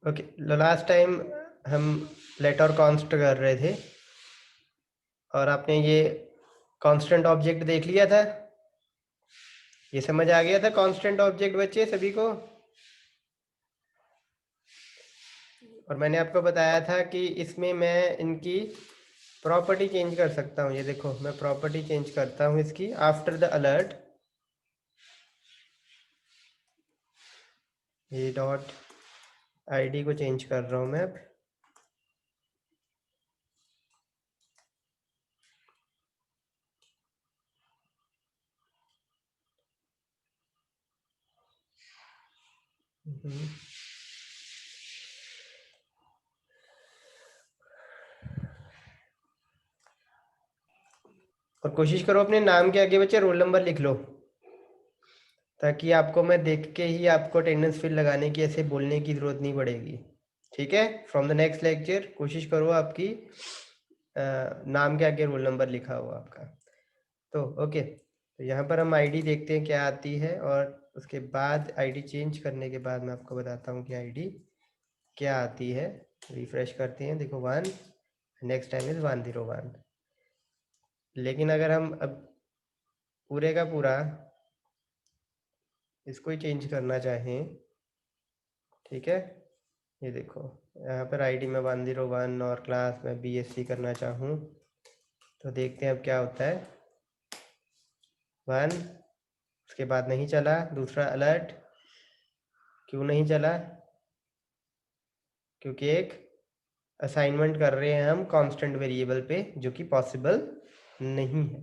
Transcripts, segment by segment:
Okay, last time हम late और const कर रहे थे और आपने ये कांस्टेंट ऑब्जेक्ट देख लिया था। ये समझ आ गया था कांस्टेंट ऑब्जेक्ट बच्चे सभी को। और मैंने आपको बताया था कि इसमें मैं इनकी प्रॉपर्टी चेंज कर सकता हूँ। ये देखो, मैं प्रॉपर्टी चेंज करता हूँ इसकी आफ्टर द अलर्ट। ये डॉट आईडी को चेंज कर रहा हूँ मैं अब। और कोशिश करो अपने नाम के आगे बच्चे रोल नंबर लिख लो, ताकि आपको मैं देख के ही आपको अटेंडेंस फिल लगाने की, ऐसे बोलने की ज़रूरत नहीं पड़ेगी। ठीक है, फ्रॉम द नेक्स्ट लेक्चर कोशिश करो आपकी नाम के आगे रोल नंबर लिखा हुआ आपका। तो ओके, तो यहाँ पर हम आईडी देखते हैं क्या आती है, और उसके बाद आईडी चेंज करने के बाद मैं आपको बताता हूँ कि आईडी क्या आती है। रिफ्रेश करते हैं, देखो 1, नेक्स्ट टाइम इज़ 101। लेकिन अगर हम अब पूरे का पूरा इसको ही चेंज करना चाहें, ठीक है, ये देखो यहाँ पर आईडी में 101 और क्लास में बीएससी करना चाहूँ तो देखते हैं अब क्या होता है। 1, उसके बाद नहीं चला। दूसरा अलर्ट, क्यों नहीं चला? क्योंकि एक असाइनमेंट कर रहे हैं हम कांस्टेंट वेरिएबल पे, जो कि पॉसिबल नहीं है।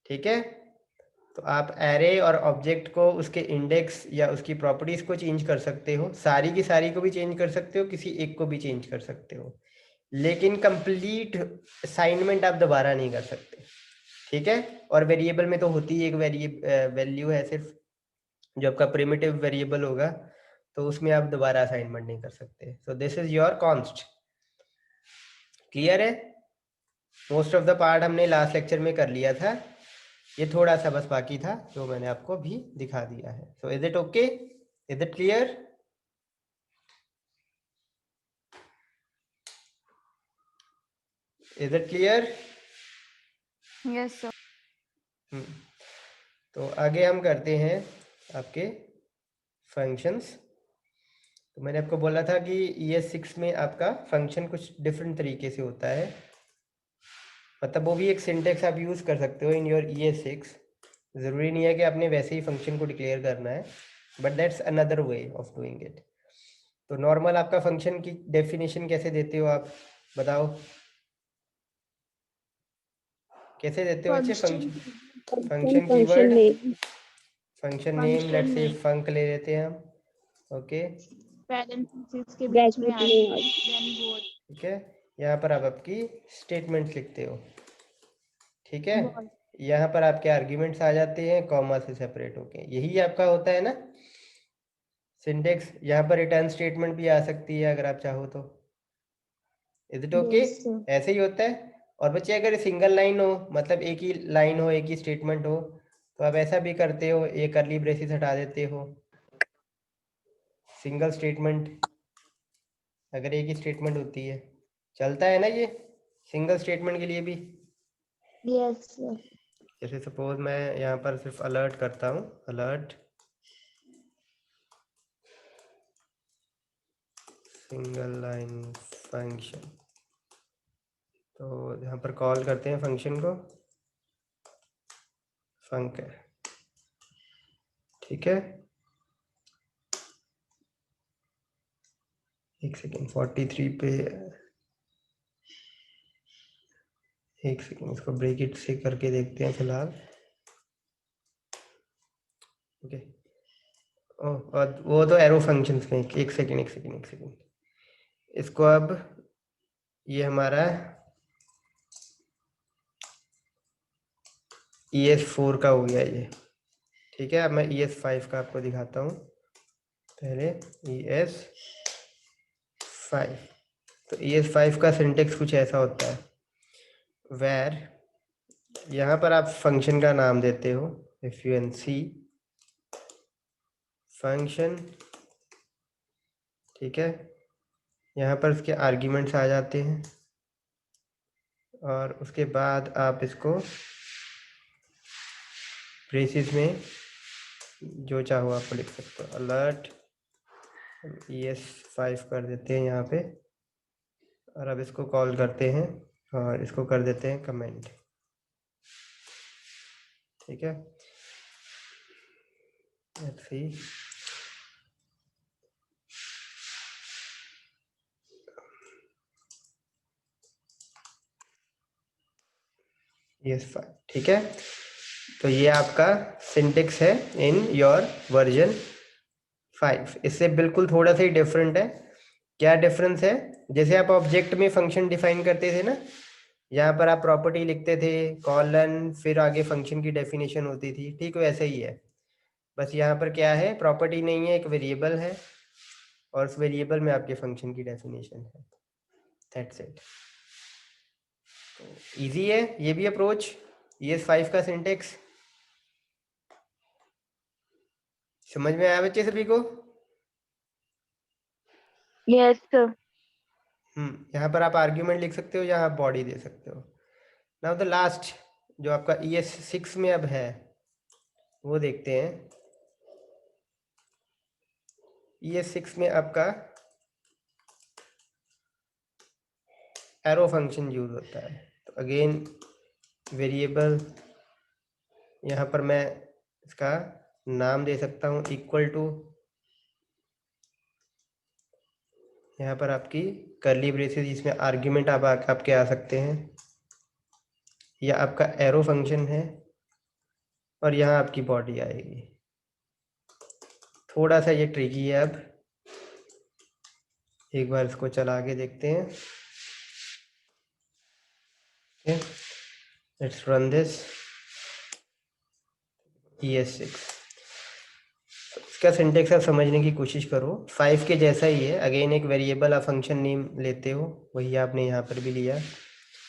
ठीक है, तो आप एरे और ऑब्जेक्ट को उसके इंडेक्स या उसकी प्रॉपर्टीज़ को चेंज कर सकते हो, सारी की सारी को भी चेंज कर सकते हो, किसी एक को भी चेंज कर सकते हो, लेकिन कंप्लीट असाइनमेंट आप दोबारा नहीं कर सकते। ठीक है, और वेरिएबल में तो होती ही एक वैल्यू है सिर्फ, जो आपका प्रिमिटिव वेरिएबल होगा, तो उसमें आप दोबारा असाइनमेंट नहीं कर सकते। So this is your const. Clear है? मोस्ट ऑफ द पार्ट हमने लास्ट लेक्चर में कर लिया था, ये थोड़ा सा बस बाकी था जो मैंने आपको भी दिखा दिया है। So is it okay? Is it clear? Is it clear? Yes sir. तो आगे हम करते हैं आपके फंक्शंस। तो मैंने आपको बोला था कि ES6 में आपका फंक्शन कुछ डिफरेंट तरीके से होता है, मतलब वो भी एक सिंटेक्स आप यूज़ कर सकते हो इन योर ES6। ज़रूरी नहीं है कि आपने वैसे ही फंक्शन को डिक्लेयर करना है, but that's another way of doing it. तो नॉर्मल आपका फंक्शन की डेफिनेशन कैसे देते हो आप बताओ? कैसे देते हो बच्चे function? Function keyword, function name, function let's say name func ले लेते हैं हम। ओके, पैरेंथेसिस के बीच में आर्ग्यूमेंट देन वर्ड। ठीक है, यहाँ पर आप आपकी स्टेटमेंट लिखते हो। ठीक है, यहाँ पर आपके आर्ग्यूमेंट्स आ जाते हैं कॉमा से सेपरेट होके, यही आपका होता है ना सिंटेक्स। यहाँ पर रिटर्न स्टेटमेंट भी आ सकती है अगर आप चाहो तो। Is it okay? Yes sir. ऐसे ही होता है। और बच्चे अगर सिंगल लाइन हो, मतलब एक ही लाइन हो, एक ही स्टेटमेंट हो, तो आप ऐसा भी करते हो, ये कर्ली ब्रेसेस हटा देते हो। सिंगल स्टेटमेंट, अगर एक ही स्टेटमेंट होती है, चलता है ना ये सिंगल स्टेटमेंट के लिए भी। Yes sir. जैसे सपोज मैं यहाँ पर सिर्फ अलर्ट करता हूँ, अलर्ट सिंगल लाइन फंक्शन, तो यहाँ पर कॉल करते हैं फंक्शन को, फंक है। ठीक है, एक सेकेंड, 43 पे, एक सेकेंड, इसको ब्रेक इट से करके देखते हैं फिलहाल। ओके, ओह, और वो तो एरो फंक्शंस में, एक सेकेंड, एक सेकेंड, एक सेकेंड, इसको अब ये हमारा ES4 का हो गया ये। ठीक है, अब मैं ES5 का आपको दिखाता हूँ। पहले ES5, तो ES5 का सिंटेक्स कुछ ऐसा होता है, वेर यहाँ पर आप फंक्शन का नाम देते हो, func फंक्शन। ठीक है, यहाँ पर इसके आर्ग्यूमेंट्स आ जाते हैं और उसके बाद आप इसको ब्रेसेस में जो चाहो आप लिख सकते हो। अलर्ट ES5 कर देते हैं यहाँ पे और अब इसको कॉल करते हैं और इसको कर देते हैं कमेंट। ठीक है, लेट्स सी। ES5 ठीक है, तो ये आपका सिंटेक्स है इन योर वर्जन 5। इससे बिल्कुल थोड़ा सा ही डिफरेंट है। क्या डिफरेंस है? जैसे आप ऑब्जेक्ट में फंक्शन डिफाइन करते थे ना, यहाँ पर आप प्रॉपर्टी लिखते थे कॉलन, फिर आगे फंक्शन की डेफिनेशन होती थी, ठीक वैसे ही है। बस यहाँ पर क्या है, प्रॉपर्टी नहीं है, एक वेरिएबल है और उस वेरिएबल में आपके फंक्शन की डेफिनेशन है। That's it. तो इजी है ये भी अप्रोच, ES5 का सिंटेक्स। समझ में आया बच्चे सभी को? Yes sir. यहाँ पर आप आर्ग्यूमेंट लिख सकते हो, यहाँ आप बॉडी दे सकते हो। नाउ द लास्ट जो आपका ES6 में अब है वो देखते हैं। ES6 में आपका एरो फंक्शन यूज होता है। तो अगेन वेरिएबल, यहाँ पर मैं इसका नाम दे सकता हूँ इक्वल टू, यहाँ पर आपकी कर्ली ब्रेसेस जिसमें आर्ग्यूमेंट आपके आ सकते हैं, या आपका एरो फंक्शन है और यहाँ आपकी बॉडी आएगी। थोड़ा सा ये ट्रिकी है। अब एक बार इसको चला के देखते हैं। Let's run this ES6। इसका सिंटेक्स आप समझने की कोशिश करो, 5 के जैसा ही है। अगेन एक वेरिएबल आप फंक्शन नेम लेते हो, वही आपने यहाँ पर भी लिया।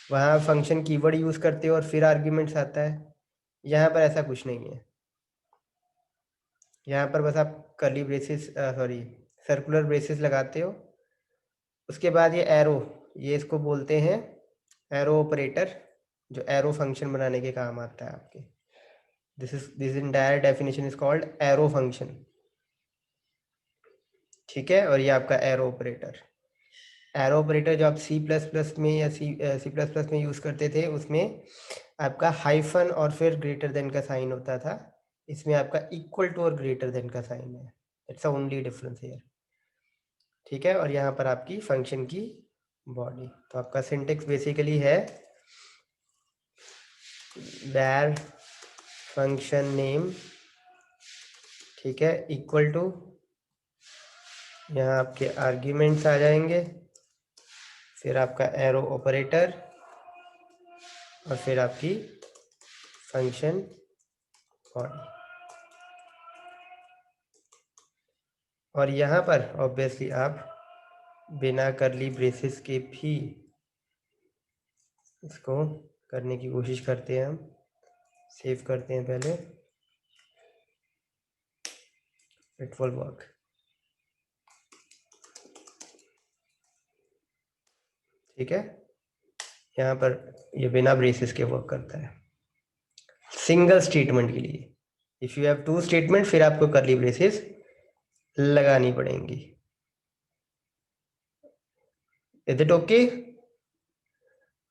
वहाँ फंक्शन कीवर्ड यूज करते हो और फिर आर्ग्यूमेंट्स आता है। यहाँ पर ऐसा कुछ नहीं है। यहाँ पर बस आप कर्ली ब्रेसेस सर्कुलर ब्रेसेस लगाते हो। उसके बाद ये एरो, ये इसको बोलते हैं एरो ऑपरेटर, जो एरो फंक्शन बनाने के काम आता है आपके। This entire definition is called arrow function. ठीक है, और ये आपका एरो ऑपरेटर। एरो ऑपरेटर जो आप C++ में या C++ में यूज करते थे, उसमें आपका हाइफन और फिर ग्रेटर देन का साइन होता था। इसमें आपका इक्वल टू और ग्रेटर देन का साइन है। It's only difference here. ठीक है, और यहाँ पर आपकी फंक्शन की बॉडी। तो आपका सिंटेक्स बेसिकली है var फंक्शन नेम, ठीक है, इक्वल टू, यहाँ आपके आर्ग्यूमेंट्स आ जाएंगे, फिर आपका एरो ऑपरेटर और फिर आपकी फंक्शन बॉडी। और यहाँ पर ऑब्वियसली आप बिना करली ब्रेसेस के भी इसको करने की कोशिश करते हैं। हम सेव करते हैं पहले, इट विल वर्क। ठीक है, यहाँ पर ये बिना ब्रेसेस के वर्क करता है सिंगल स्टेटमेंट के लिए। इफ यू हैव 2 स्टेटमेंट फिर आपको करली ब्रेसेस लगानी पड़ेंगी। Is it okay?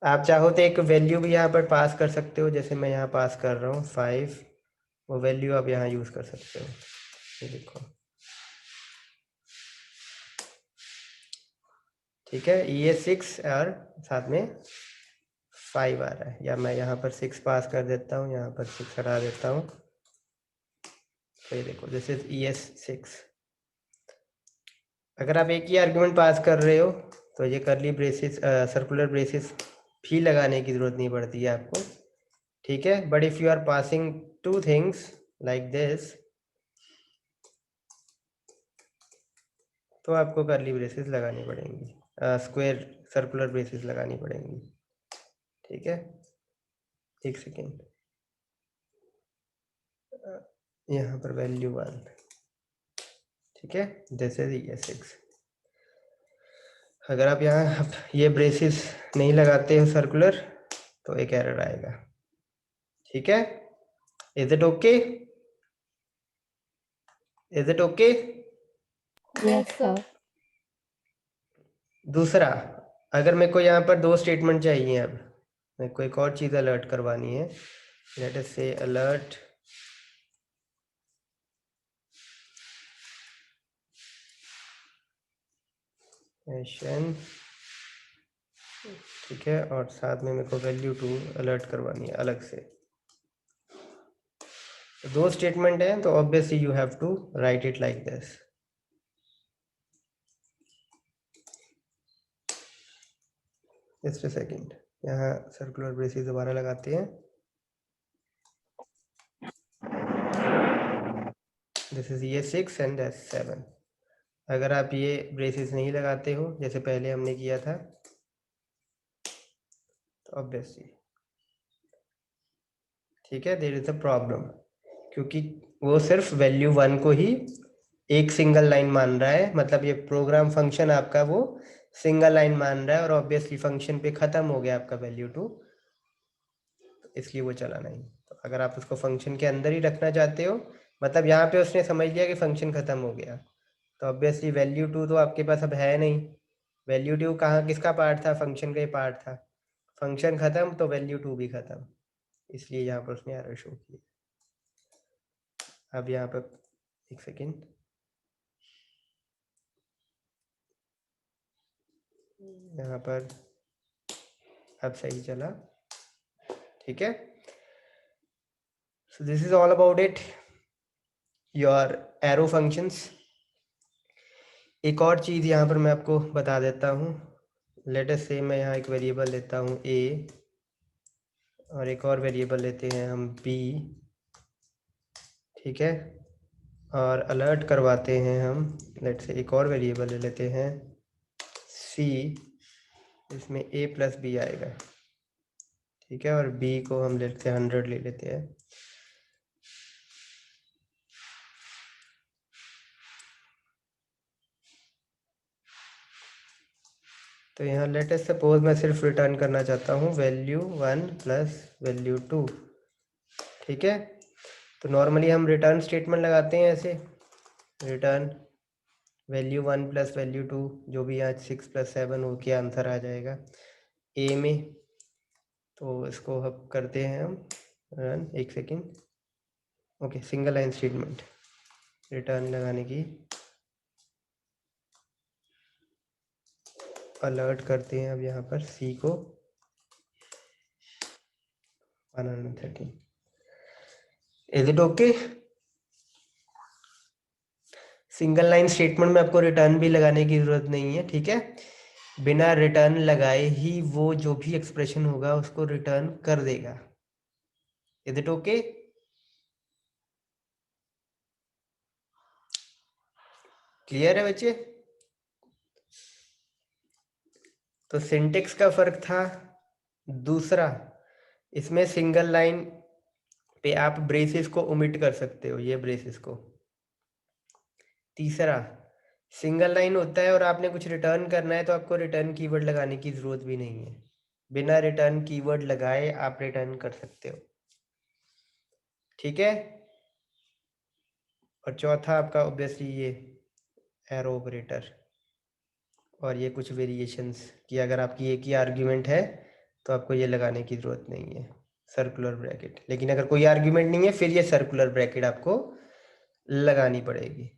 आप चाहो तो एक वैल्यू भी यहाँ पर पास कर सकते हो, जैसे मैं यहाँ पास कर रहा हूँ 5, वो वैल्यू आप यहाँ यूज कर सकते हो। ये देखो, ठीक है, ES6 और साथ में 5 आ रहा है, या मैं यहाँ पर 6 पास कर देता हूँ, यहाँ पर 6 हटा देता हूँ। तो ये देखो, दिस इज ES6। अगर आप एक ही आर्गुमेंट पास कर रहे हो तो ये करली ब्रेसेस सर्कुलर ब्रेसेस भी लगाने की जरूरत नहीं पड़ती है आपको। ठीक है, but if you are passing 2 things like this, तो आपको करली ब्रेसेस लगानी पड़ेंगी, स्क्वायर सर्कुलर ब्रेसेस लगानी पड़ेंगी। ठीक है, एक सेकेंड, यहाँ पर वैल्यू 1। ठीक है, दिस इज ES6। अगर आप यहाँ ये ब्रेसेस नहीं लगाते हो सर्कुलर तो एक एरर आएगा, ठीक है। Is it okay? Is it okay? Yes, sir. दूसरा, अगर मेरे को यहाँ पर 2 स्टेटमेंट चाहिए, अब मेरे को एक और चीज़ अलर्ट करवानी है। लेट अस से अलर्ट सेशन, ठीक है, और साथ में मेरे को वैल्यू 2 अलर्ट करवानी है अलग से। तो 2 स्टेटमेंट हैं, तो obviously you have to write it like this. Just a second, यहाँ सर्कुलर ब्रेसेस दोबारा लगाते हैं। दिस इज ये 6 एंड 7। अगर आप ये ब्रेसेस नहीं लगाते हो जैसे पहले हमने किया था, तो ऑब्वियसली, ठीक है, देयर इज अ प्रॉब्लम, क्योंकि वो सिर्फ वैल्यू 1 को ही एक सिंगल लाइन मान रहा है। मतलब ये प्रोग्राम फंक्शन आपका वो सिंगल लाइन मान रहा है, और ऑब्वियसली फंक्शन पे खत्म हो गया आपका वैल्यू 2, इसलिए वो चला नहीं। तो अगर आप उसको फंक्शन के अंदर ही रखना चाहते हो, मतलब यहाँ पे उसने समझ लिया कि फंक्शन खत्म हो गया, तो ऑब्वियसली वैल्यू 2 तो आपके पास अब है नहीं। वैल्यू 2 कहाँ, किसका पार्ट था? फंक्शन का ही पार्ट था। फंक्शन खत्म तो वैल्यू 2 भी खत्म, इसलिए यहाँ पर उसने एरर शो किया। अब यहाँ पर एक सेकेंड, यहाँ पर अब सही चला, ठीक है। So this is all about it, your arrow functions. एक और चीज़ यहाँ पर मैं आपको बता देता हूँ। लेट अस से मैं यहाँ एक वेरिएबल लेता हूँ a, और एक और वेरिएबल लेते हैं हम b, ठीक है, और अलर्ट करवाते हैं हम, लेट से एक और वेरिएबल ले लेते हैं c, इसमें a प्लस b आएगा, ठीक है, और b को हम लेते हैं 100 ले लेते हैं। तो यहाँ लेट अस सपोज मैं सिर्फ रिटर्न करना चाहता हूँ वैल्यू 1 प्लस वैल्यू 2, ठीक है। तो नॉर्मली हम रिटर्न स्टेटमेंट लगाते हैं ऐसे, रिटर्न वैल्यू 1 प्लस वैल्यू 2, जो भी यहाँ 6 प्लस 7 हो के आंसर आ जाएगा ए में। तो इसको हम करते हैं हम रन, एक second, okay, single line statement return लगाने की अलर्ट करते हैं अब यहाँ पर सी को 113। Is it okay? Single line statement में आपको रिटर्न भी लगाने की जरूरत नहीं है, ठीक है। बिना रिटर्न लगाए ही वो जो भी एक्सप्रेशन होगा उसको रिटर्न कर देगा। Is it okay? क्लियर है बच्चे? तो सिंटेक्स का फर्क था। दूसरा, इसमें सिंगल लाइन पे आप ब्रेसेस को ओमिट कर सकते हो, ये ब्रेसेस को। तीसरा, सिंगल लाइन होता है और आपने कुछ रिटर्न करना है तो आपको रिटर्न कीवर्ड लगाने की जरूरत भी नहीं है, बिना रिटर्न कीवर्ड लगाए आप रिटर्न कर सकते हो, ठीक है। और चौथा आपका ऑब्वियसली ये एरो ऑपरेटर, और ये कुछ वेरिएशंस कि अगर आपकी एक ही आर्ग्यूमेंट है तो आपको ये लगाने की ज़रूरत नहीं है, सर्कुलर ब्रैकेट। लेकिन अगर कोई आर्ग्यूमेंट नहीं है फिर ये सर्कुलर ब्रैकेट आपको लगानी पड़ेगी।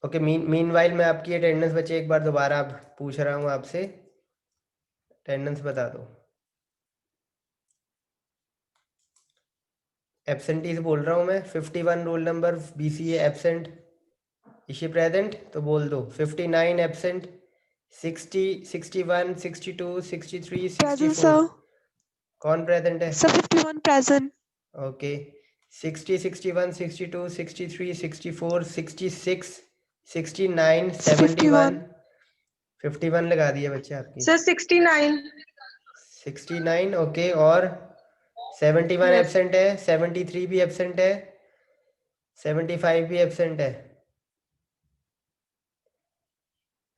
ओके, मीनवाइल मैं आपकी अटेंडेंस बच्चे एक बार दोबारा अब पूछ रहा हूँ आपसे, अटेंडेंस बता दो। एब्सेंटीज बोल रहा हूँ मैं, 51 roll number BCA absent, Ishi present तो बोल दो। 59 एब्सेंट, 60, 61, 62, 63, 64 कौन प्रेजेंट है? Sir, 51 present. ओके, 60, 61, 62, 63, 64, 66, 69, 71, 51 लगा दिए बच्चे आपकी। Sir, 69. 69, ओके, और 71 एब्सेंट है, 73 भी एब्सेंट है, 75 भी एब्सेंट है,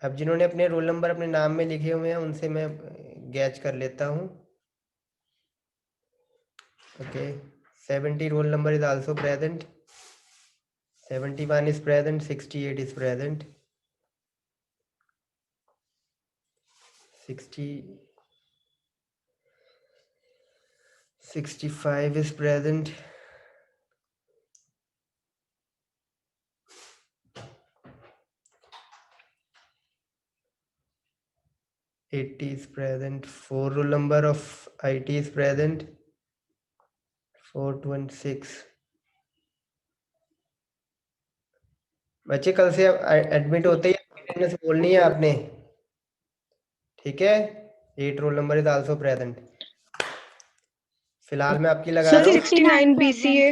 अब जिन्होंने अपने रोल नंबर अपने नाम में लिखे हुए हैं उनसे मैं गैच कर लेता हूँ। Okay, 70 roll number is also present, 71 is present, 68 is present, 65 is present, 80 is present, 4 roll number of IT is present, 416। बच्चे कल से एडमिट होते ही अटेंडेंस बोलनी है आपने, ठीक है। 8 roll number is also present. फिलहाल मैं आपकी लगा रहा हूँ 69 BCA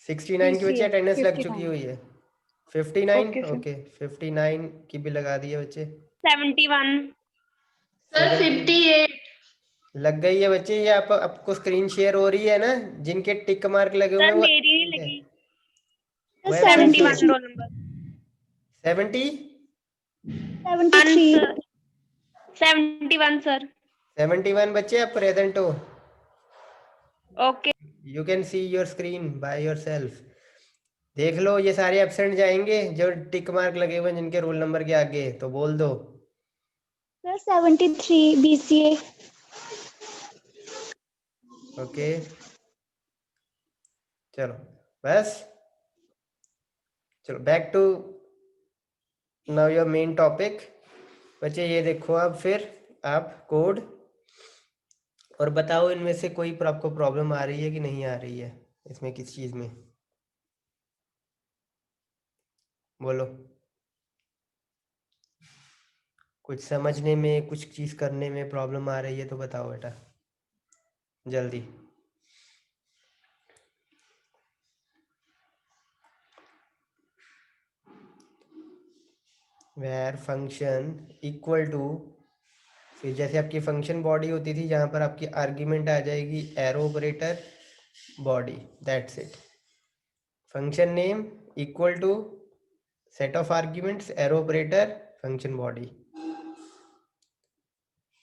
69 की बच्चे अटेंडेंस लग 59 चुकी हुई है। 59 ओके सर ओके 59 की भी लगा दी है बच्चे। 71 सर 58 लग गई है बच्चे। ये आपको स्क्रीन शेयर हो रही है ना, जिनके टिक मार्क लगे हुए सर हैं वो मेरी नहीं absent है। लगी। वो 71 absent है। Roll number 70 73 71 sir. 71 बच्चे आप प्रेजेंट हो। Okay you can see your screen by yourself. देख लो, ये सारे एब्सेंट जाएंगे जो टिक मार्क लगे हुए हैं जिनके रोल नंबर के आगे, तो बोल दो। सर 73 BCA ओके चलो बस, चलो back to now your main topic. बच्चे ये देखो, अब फिर आप कोड और बताओ इनमें से कोई आपको प्रॉब्लम आ रही है कि नहीं आ रही है, इसमें किस चीज में, बोलो। कुछ समझने में, कुछ चीज करने में प्रॉब्लम आ रही है तो बताओ बेटा जल्दी। वेयर फंक्शन इक्वल टू, फिर जैसे आपकी फंक्शन बॉडी होती थी जहां पर आपकी आर्ग्यूमेंट आ जाएगी arrow operator body, that's it. Function name equal to set of arguments arrow operator function body.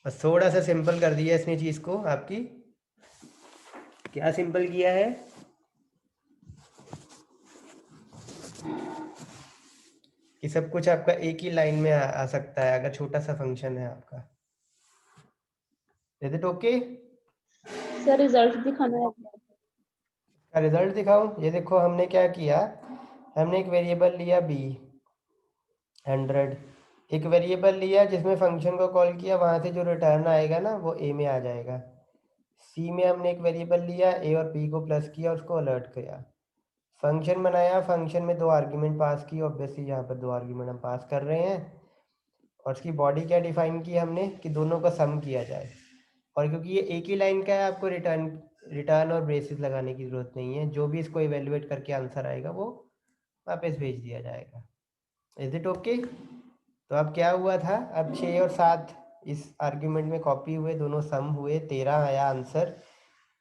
बस थोड़ा सा सिंपल कर दिया इसने चीज को आपकी। क्या सिंपल किया है, कि सब कुछ आपका एक ही लाइन में आ सकता है अगर छोटा सा फंक्शन है आपका। Is it okay? Sir result दिखाना है। का रिजल्ट दिखाऊं? ये देखो हमने क्या किया, हमने एक वेरिएबल लिया b 100, एक वेरिएबल लिया जिसमें फंक्शन को कॉल किया, वहां से जो रिटर्न आएगा ना वो a में आ जाएगा। c में हमने एक वेरिएबल लिया a और b को प्लस किया, उसको अलर्ट किया। फंक्शन बनाया, फंक्शन में 2 आर्ग्यूमेंट पास की, ऑब्वियसली यहाँ पर 2 आर्ग्यूमेंट हम पास कर रहे हैं। और उसकी बॉडी क्या डिफाइन की हमने, कि दोनों का सम किया जाए। और क्योंकि ये एक ही लाइन का है, आपको रिटर्न और ब्रेसेस लगाने की जरूरत नहीं है। जो भी इसको इवेलुएट करके आंसर आएगा वो वापस भेज दिया जाएगा। Is it okay? तो अब क्या हुआ था, अब 6 और 7 इस आर्ग्यूमेंट में कॉपी हुए, दोनों सम हुए, 13 आया आंसर।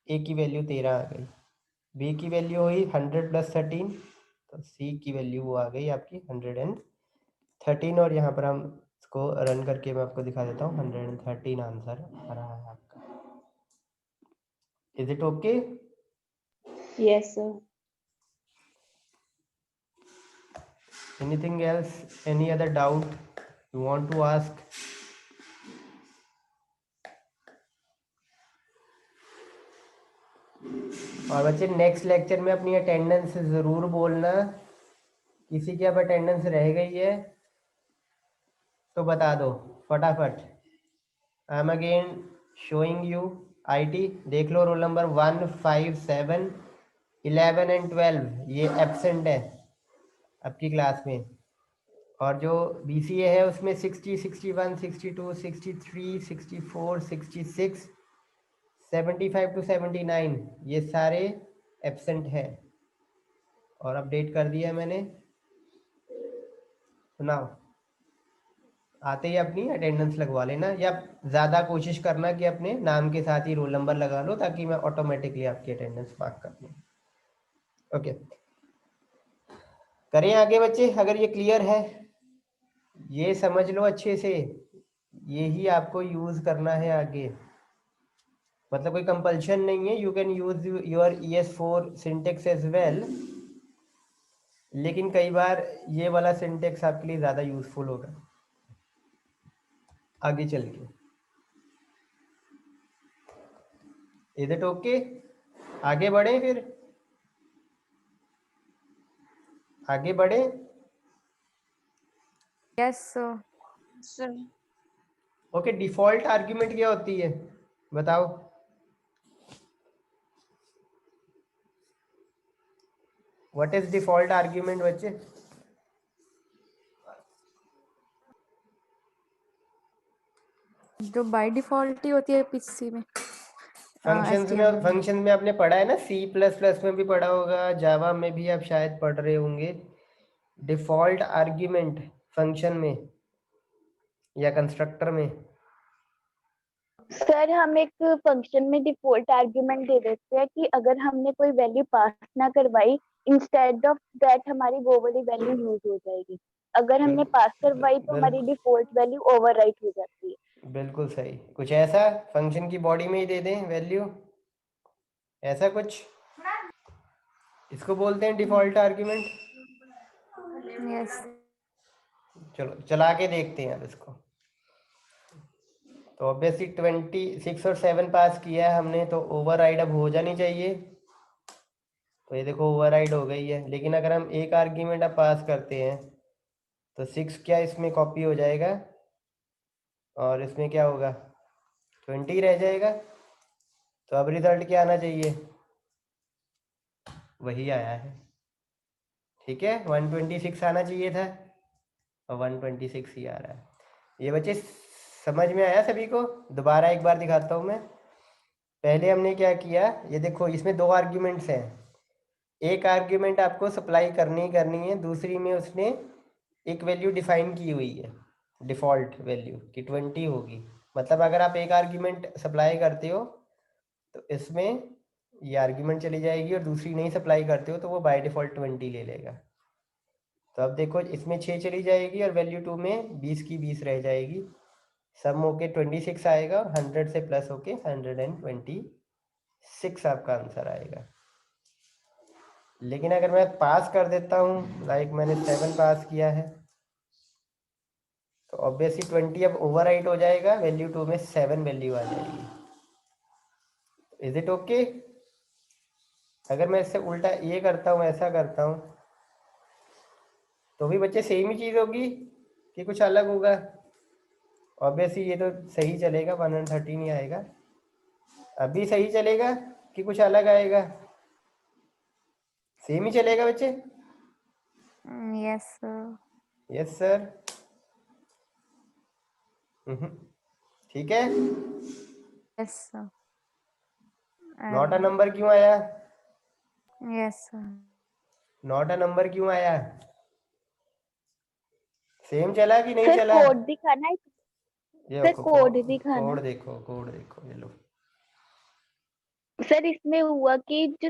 ए की वैल्यू 13 आ गई, बी की वैल्यू हुई 100 + 13, तो सी की वैल्यू वो आ गई आपकी 113। और यहाँ पर हम इसको रन करके मैं आपको दिखा देता हूँ, 113 आंसर आ रहा है आपका। Is it okay? Yes sir. Anything else, any other doubt you want to ask? और बच्चे नेक्स्ट लेक्चर में अपनी अटेंडेंस ज़रूर बोलना। किसी की अब अटेंडेंस रह गई है तो बता दो फटाफट। I am again showing you IT, देख लो रोल नंबर 1, 5, 7, 11 एंड 12 ये एब्सेंट है आपकी क्लास में। और जो BCA है उसमें 60, 61, 62, 63, 64, 66, 75 to 79 ये सारे एब्सेंट है और अपडेट कर दिया मैंने। सुनाओ, आते ही अपनी अटेंडेंस लगवा लेना, या ज़्यादा कोशिश करना कि अपने नाम के साथ ही रोल नंबर लगा लो, ताकि मैं ऑटोमेटिकली आपकी अटेंडेंस मार्क कर दूँ। ओके, करें आगे बच्चे, अगर ये क्लियर है ये समझ लो अच्छे से, यही आपको यूज करना है आगे। मतलब कोई कंपल्शन नहीं है, you can use your ES4 syntax as well, लेकिन कई बार ये वाला सिंटेक्स आपके लिए ज़्यादा यूजफुल होगा आगे चल के। Is it okay? आगे बढ़े, फिर आगे बढ़े। Yes sir. Sir okay, default argument क्या होती है बताओ? व्हाट इज डिफॉल्ट आर्ग्यूमेंट बच्चे? जो बाय डिफॉल्ट ही होती है पीसी में। फंक्शंस में आपने पढ़ा है ना, C++ में भी पढ़ा होगा, जावा में भी आप शायद पढ़ रहे होंगे। डिफॉल्ट आर्ग्यूमेंट फंक्शन में या कंस्ट्रक्टर में। सर हम एक फंक्शन में डिफॉल्ट आर्ग्यूमेंट दे देते हैं कि अगर हमने कोई वैल्यू पास ना करवाई, इंस्टेड ऑफ दैट हमारी वो वाली वैल्यू यूज हो जाएगी। अगर हमने पास करवाई तो हमारी डिफॉल्ट वैल्यू ओवरराइट हो जाती है। बिल्कुल सही। कुछ ऐसा फंक्शन की बॉडी में ही दे दें वैल्यू, ऐसा कुछ, इसको बोलते हैं डिफॉल्ट आर्ग्यूमेंट। यस। चलो चला के देखते हैं अब इसको। तो ऑब्वियसली 26 और 7 पास किया है हमने, तो ओवरराइड अब हो जानी चाहिए। तो ये देखो ओवरराइड हो गई है, लेकिन अगर हम एक आर्ग्यूमेंट अब पास करते हैं तो 6 क्या इसमें कॉपी हो जाएगा, और इसमें क्या होगा, 20 रह जाएगा। तो अब रिजल्ट क्या आना चाहिए, वही आया है। ठीक है, 126 आना चाहिए था और 126 ही आ रहा है। ये बच्चे समझ में आया सभी को? दोबारा एक बार दिखाता हूँ मैं। पहले हमने क्या किया, ये देखो इसमें 2 आर्ग्यूमेंट्स हैं। एक आर्ग्यूमेंट आपको सप्लाई करनी है, दूसरी में उसने एक वैल्यू डिफाइन की हुई है, डिफ़ॉल्ट वैल्यू कि 20 होगी। मतलब अगर आप एक आर्ग्यूमेंट सप्लाई करते हो तो इसमें ये आर्ग्यूमेंट चली जाएगी, और दूसरी नहीं सप्लाई करते हो तो वो बाय डिफ़ॉल्ट 20 ले लेगा। तो अब देखो इसमें 6 चली जाएगी और वैल्यू 2 में 20 की 20 रह जाएगी। सम होके 26 आएगा, और 100 से प्लस होके 126 आपका आंसर आएगा। लेकिन अगर मैं पास कर देता हूँ, लाइक मैंने 7 पास किया है, तो ऑब्वियसली 20 अब ओवरराइट हो जाएगा, वैल्यू 2 में 7 वैल्यू आ जाएगी। Is it okay? अगर मैं इससे उल्टा ये करता हूँ, ऐसा करता हूँ, तो भी बच्चे सेम ही चीज़ होगी कि कुछ अलग होगा? ऑब्वियसली ये तो सही चलेगा, 113 ही आएगा। अभी सही चलेगा कि कुछ अलग आएगा? सेम ही चलेगा बच्चे? Yes sir. Yes sir. ठीक है। Yes sir. Not a number क्यों आया? Yes sir. Not a number क्यों आया? सेम चला कि नहीं सर चला? कोड दिखाना है। ये सर देखो कोड दिखाना। कोड देखो, कोड देखो, ये लो। सर इसमें हुआ कि जो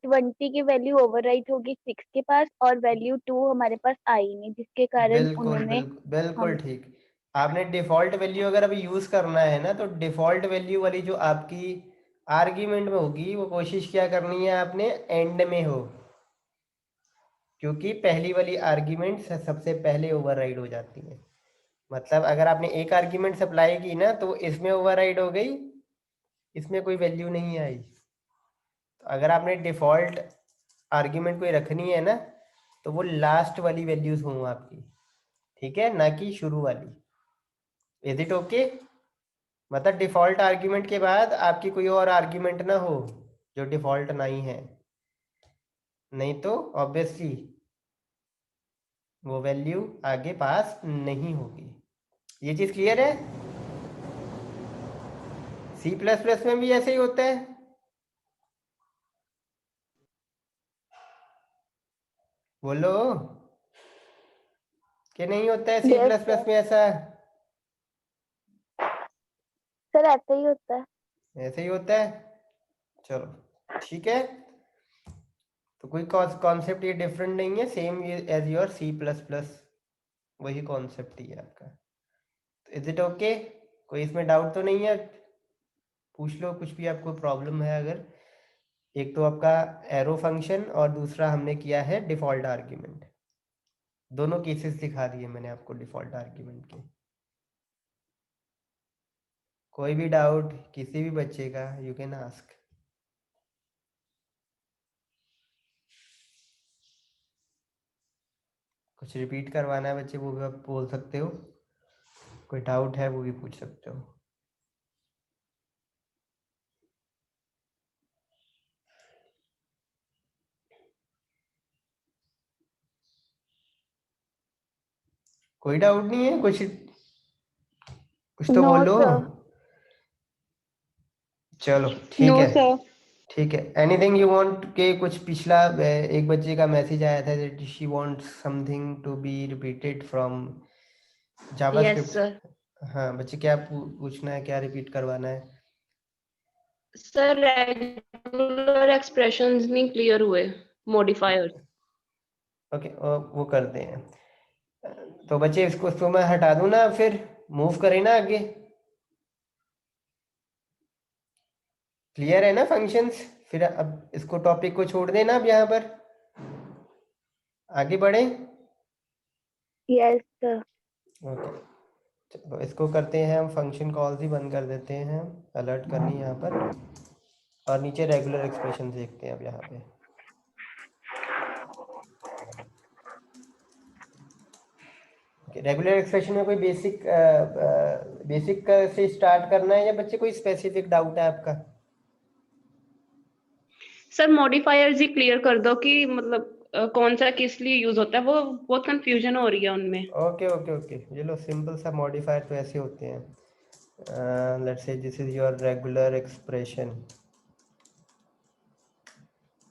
20 की वैल्यू ओवरराइट होगी 6 के पास, और वैल्यू 2 हमारे पास आई नहीं, जिसके कारण बिल्कुल उन्होंने बिल्कुल बिल्कुल हम ठीक। आपने डिफॉल्ट वैल्यू अगर अभी यूज करना है ना, तो डिफॉल्ट वैल्यू वाली जो आपकी आर्ग्यूमेंट में होगी, वो कोशिश क्या करनी है आपने, एंड में हो, क्योंकि पहली वाली आर्ग्यूमेंट सबसे पहले ओवरराइड हो जाती है। मतलब अगर आपने एक आर्ग्यूमेंट सप्लाई की ना, तो इसमें ओवरराइड हो गई, इसमें कोई वैल्यू नहीं आई। तो अगर आपने डिफॉल्ट आर्ग्यूमेंट कोई रखनी है ना, तो वो लास्ट वाली वैल्यूज हों आपकी, ठीक है, ना कि शुरू वाली। Is it okay? मतलब डिफॉल्ट आर्ग्यूमेंट के बाद आपकी कोई और आर्ग्यूमेंट ना हो जो डिफॉल्ट नहीं है, नहीं तो ऑब्वियसली वो वैल्यू आगे पास नहीं होगी। ये चीज क्लियर है? C++ में भी ऐसे ही होता है। बोलो कि नहीं होता है C++ में ऐसा? सर ऐसा ही होता है। ऐसे ही होता है। चलो ठीक है, तो कोई कॉन्सेप्ट ये डिफरेंट नहीं है, सेम एज योर C++। वही कॉन्सेप्ट ही है आपका। Is it okay? कोई इसमें डाउट तो नहीं है? पूछ लो कुछ भी आपको प्रॉब्लम है अगर। एक तो आपका एरो फंक्शन और दूसरा हमने किया है डिफॉल्ट आर्ग्यूमेंट। दोनों केसेस दिखा दिए मैंने आपको डिफॉल्ट आर्ग्यूमेंट के। कोई भी डाउट किसी भी बच्चे का यू कैन आस्क। कुछ रिपीट करवाना है बच्चे वो भी आप बोल सकते हो, कोई डाउट है वो भी पूछ सकते हो। कोई डाउट नहीं है? कुछ तो नो बोलो। सर। चलो ठीक नो है। सर। ठीक है, एनीथिंग यू वांट के कुछ पिछला एक बच्चे का मैसेज आया था that she wants something to be repeated from Yes, JavaScript. sir. हाँ बच्चे, क्या पूछना है, क्या रिपीट करवाना है? Sir, regular expressions नहीं clear हुए, modifiers. ओके, वो करते हैं। तो बच्चे इसको मैं हटा दूं ना, फिर मूव करें ना आगे? क्लियर है ना फंक्शंस? फिर अब इसको टॉपिक को छोड़ देना, अब यहाँ पर आगे बढ़े। Yes sir. ओके, चलो इसको करते हैं हम, फंक्शन कॉल्स ही बंद कर देते हैं, अलर्ट करनी यहाँ पर। और नीचे रेगुलर एक्सप्रेशन देखते हैं अब यहाँ पे। रेगुलर एक्सप्रेशन में कोई बेसिक से स्टार्ट करना है या बच्चे कोई स्पेसिफिक डाउट है आपका? सर मॉडिफायर्स ही क्लियर कर दो कि मतलब कौन सा किस लिए यूज होता है, वो बहुत कंफ्यूजन हो रही है उनमें। ओके ओके ओके, ये लो सिंपल सा मॉडिफायर तो ऐसे होते हैं। Let's say this is your regular expression,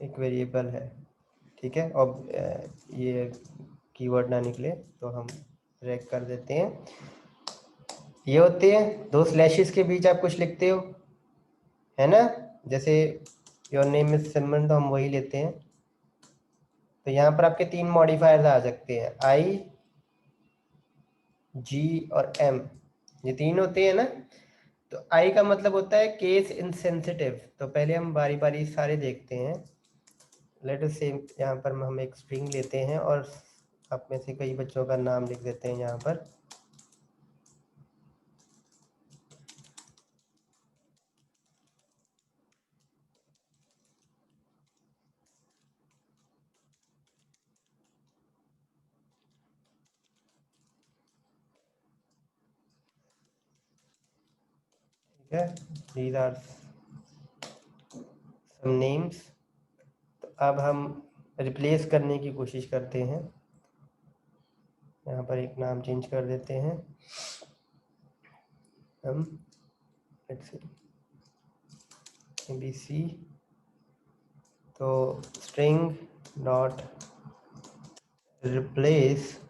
एक वेरिएबल है, ठीक है। अब ये कीवर्ड ना निकले तो हम रैग कर देते हैं। ये होते हैं दो स्लैशेस के बीच आप कुछ लिखते हो, है ना? जैसे योर नेम इज सिमरन, तो हम वही लेते हैं। तो यहाँ पर आपके तीन मॉडिफायर्स आ सकते हैं, आई, जी और एम। ये तीन होते हैं ना। तो आई का मतलब होता है केस इनसेंसिटिव। तो पहले हम बारी बारी सारे देखते हैं। लेट अस से यहाँ पर हम एक स्ट्रिंग लेते हैं और आप में से कई बच्चों का नाम लिख देते हैं यहाँ पर। ठीक है, these are some names। तो अब हम रिप्लेस करने की कोशिश करते हैं। यहाँ पर एक नाम चेंज कर देते हैं हम, लेट्स सी ABC। तो स्ट्रिंग डॉट रिप्लेस